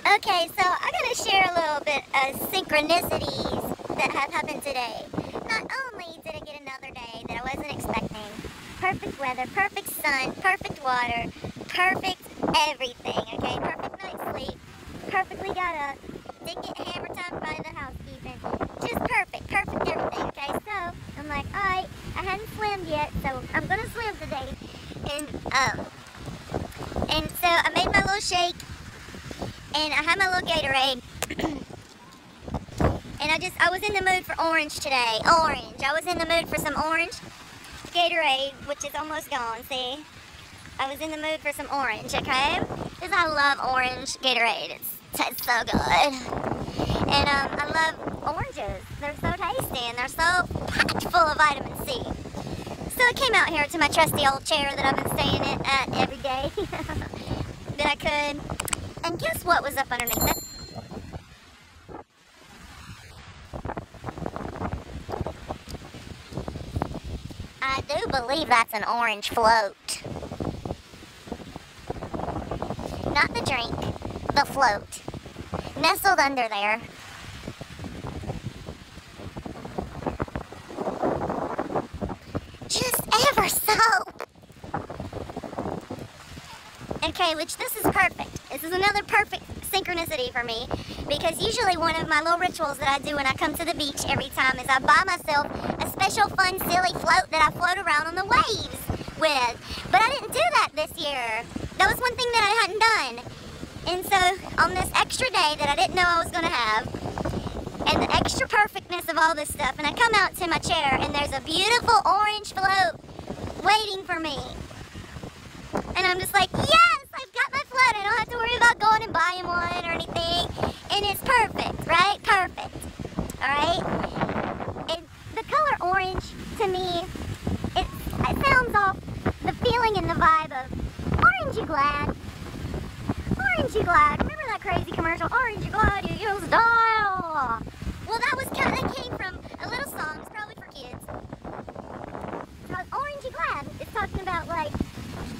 Okay, so I'm going to share a little bit of synchronicities that have happened today. Not only did I get another day that I wasn't expecting, perfect weather, perfect sun, perfect water, perfect everything, okay? Perfect night's sleep, perfectly got up, didn't get hammer time by the housekeeping, just perfect everything, okay? So, I'm like, alright, I hadn't swam yet, so I'm going to swim today. And so I made my little shake. And I had my little Gatorade, and I was in the mood for orange today. Orange. I was in the mood for some orange Gatorade, which is almost gone, see? I was in the mood for some orange, okay? Because I love orange Gatorade. It's so good. And I love oranges. They're so tasty, and they're so packed full of vitamin C. So I came out here to my trusty old chair that I've been staying at every day that I could. And guess what was up underneath it? I do believe that's an orange float. Not the drink, the float. Nestled under there. Just ever so. Okay, which this is perfect. This is another perfect synchronicity for me, because usually one of my little rituals that I do when I come to the beach every time is I buy myself a special fun silly float that I float around on the waves with. But I didn't do that this year. That was one thing that I hadn't done. And so on this extra day that I didn't know I was going to have, and the extra perfectness of all this stuff, and I come out to my chair and there's a beautiful orange float waiting for me. And I'm just like, yes, I've got my float. I don't have to worry about going and buying one or anything. And it's perfect, right? Perfect. All right? And the color orange, to me, it sounds off the feeling and the vibe of, aren't you glad? Aren't you glad? Remember that crazy commercial, aren't you glad you use style? Well, that came from a little song. It's probably for kids. It's called Aren't You Glad? It's talking about, like,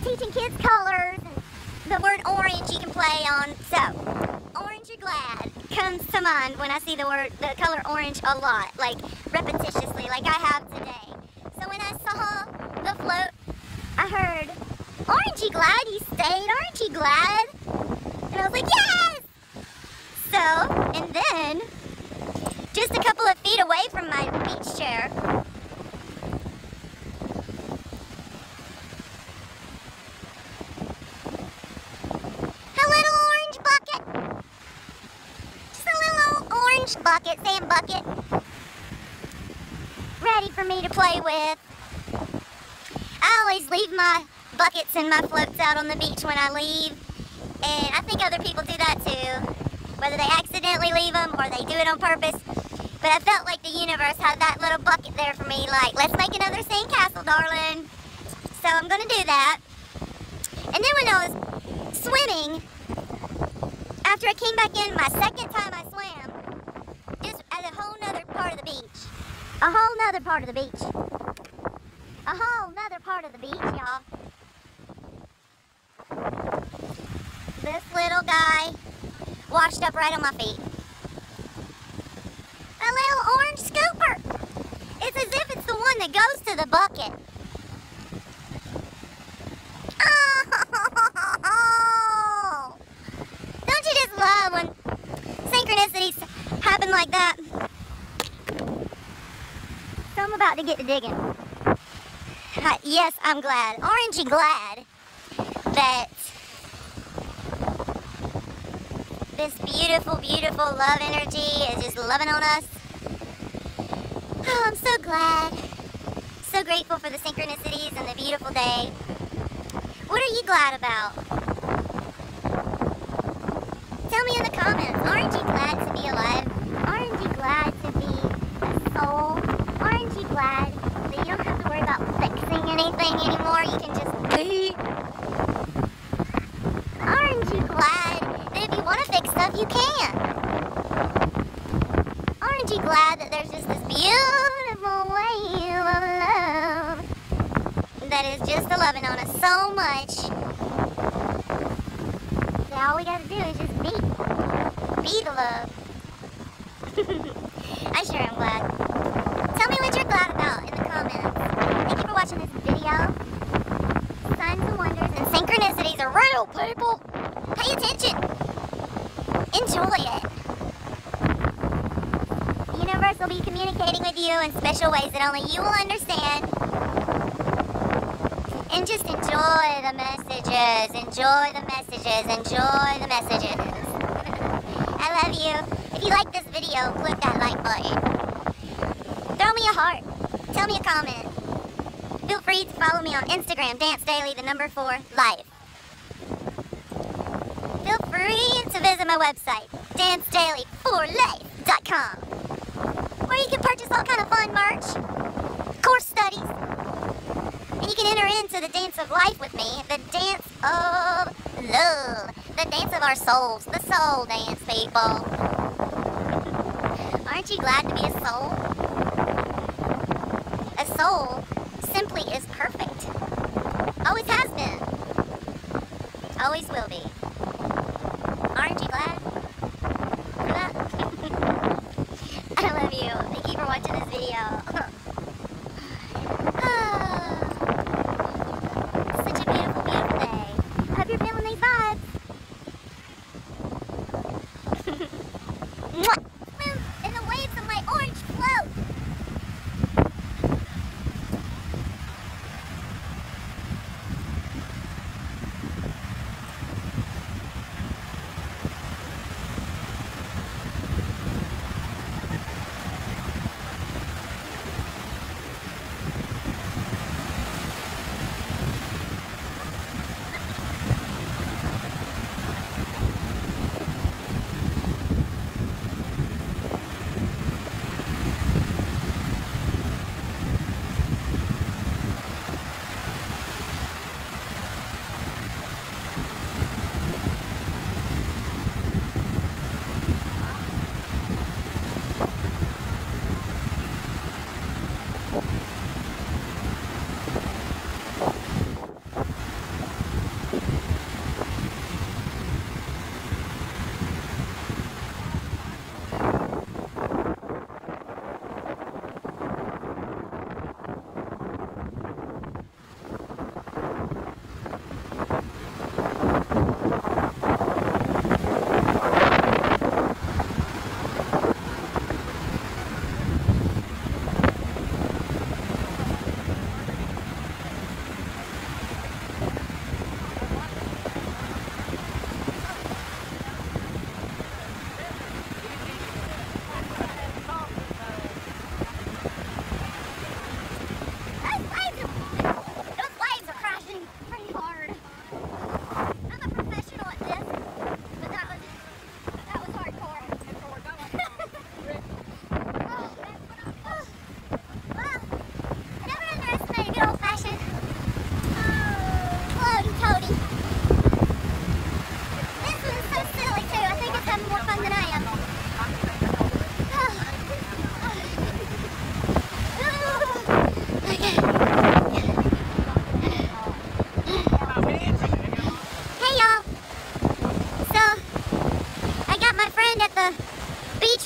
teaching kids colors, and the word orange you can play on. So, orange you glad comes to mind when I see the color orange a lot, like repetitiously, like I have today. So when I saw the float, I heard, aren't you glad you stayed? Aren't you glad? And I was like, yes! So, and then, just a couple of feet away from my beach chair, bucket, sand bucket, ready for me to play with. I always leave my buckets and my floats out on the beach when I leave, and I think other people do that too, whether they accidentally leave them or they do it on purpose. But I felt like the universe had that little bucket there for me, like, let's make another sand castle, darling. So I'm gonna do that. And then when I was swimming, after I came back in my second time I swam, at a whole nother part of the beach. A whole nother part of the beach. A whole nother part of the beach, y'all. This little guy washed up right on my feet. A little orange scooper. It's as if it's the one that goes to the bucket. Oh! Don't you just love when synchronicities happen like that? So I'm about to get to digging. Yes, I'm glad. Aren't you glad that this beautiful, beautiful love energy is just loving on us? Oh, I'm so glad. So grateful for the synchronicities and the beautiful day. What are you glad about? Tell me in the comments. Aren't you glad to be alive? Aren't you glad to be a soul? Aren't you glad that you don't have to worry about fixing anything anymore? You can just be. Aren't you glad that if you want to fix stuff, you can? Aren't you glad that there's just this beautiful wave of love that is just loving on us so much that all we gotta do is just be? be the love. I sure am glad. Tell me what you're glad about in the comments. Thank you for watching this video. Signs and wonders and synchronicities are real, people. Pay attention. Enjoy it. The universe will be communicating with you in special ways that only you will understand. And just enjoy the messages. Enjoy the messages. Enjoy the messages. I love you. If you like this video, click that like button. Throw me a heart. Tell me a comment. Feel free to follow me on Instagram, dancedaily4life. Feel free to visit my website, dancedaily4life.com, where you can purchase all kind of fun merch, course studies, and you can enter into the dance of life with me, the dance of love, the dance of our souls, the soul dance, people. Aren't you glad to be a soul? A soul simply is perfect. Always has been. Always will be. Aren't you glad for that? I love you. Thank you for watching this video. Such a beautiful, beautiful day. I hope you're feeling these vibes. Swim in the waves of my orange float.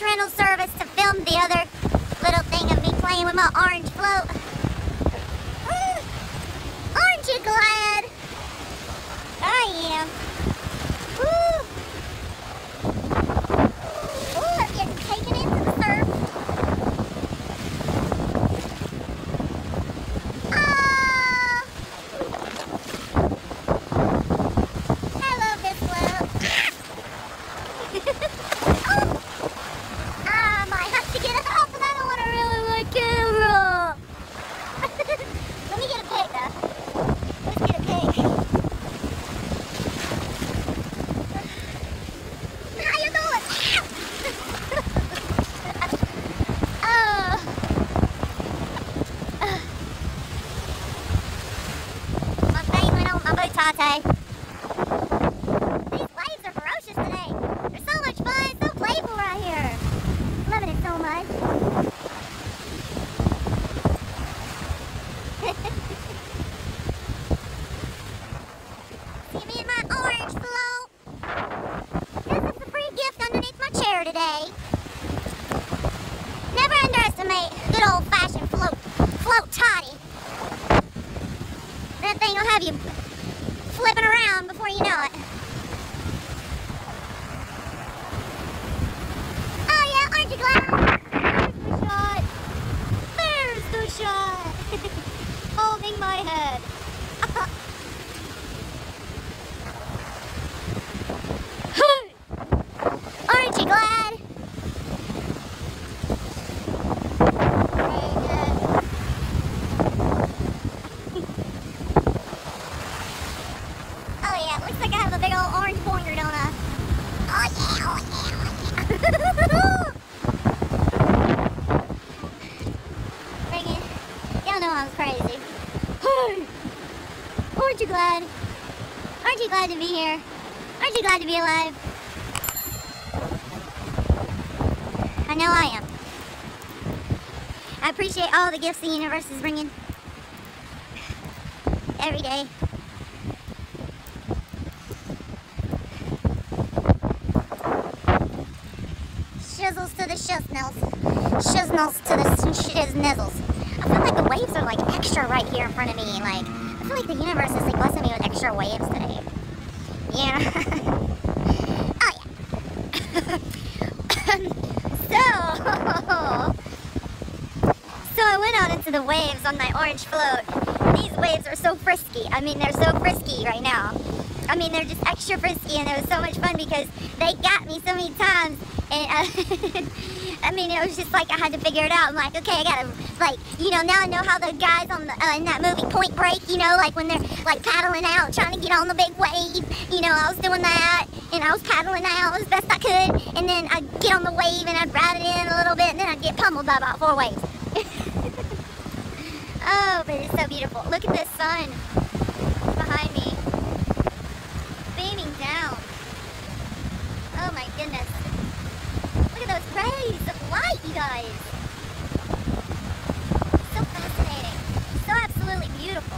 Rental service to film the other little thing of me playing with my orange float. Aren't you glad? I am. Woo. Ooh, I'm getting taken into the surf. I love this float. These waves are ferocious today. They're so much fun, so playful right here. Loving it so much. See me in my orange float? This is the free gift underneath my a good old-fashioned float toddy. That thing will have you flipping around before you know it. Oh yeah, aren't you glad? There's the shot. There's the shot. Holding my head. Aren't you glad? Oh yeah, it looks like I have a big old orange pointer, don't I? Oh yeah, oh yeah, oh yeah. Bring it. Y'all know I'm crazy. Aren't you glad? Aren't you glad to be here? Aren't you glad to be alive? I know I am. I appreciate all the gifts the universe is bringing. Every day. Shizzles to the shiznels. Shiznels to the shiznizzles. I feel like the waves are like extra right here in front of me. Like, I feel like the universe is like blessing me with extra waves today. Yeah. Oh yeah. So I went out into the waves on my orange float. These waves are so frisky. I mean, they're so frisky right now. I mean, they're just extra frisky, and it was so much fun because they got me so many times. And I mean, it was just like I had to figure it out. I'm like, okay, I gotta, like, you know, now I know how the guys on the, in that movie Point Break, you know, like when they're like paddling out, trying to get on the big wave. You know, I was doing that, and I was paddling out as best I could, and then I'd get on the wave and I'd ride it in a little bit, and then I'd get pummeled by about 4 waves. Oh, but it's so beautiful. Look at this sun behind me, beaming down. Oh my goodness. Look at those rays of light, you guys. So fascinating. So absolutely beautiful.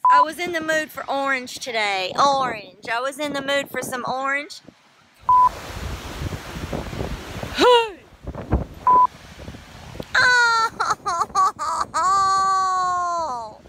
I was in the mood for orange today. Orange. I was in the mood for some orange. Hey! Oh!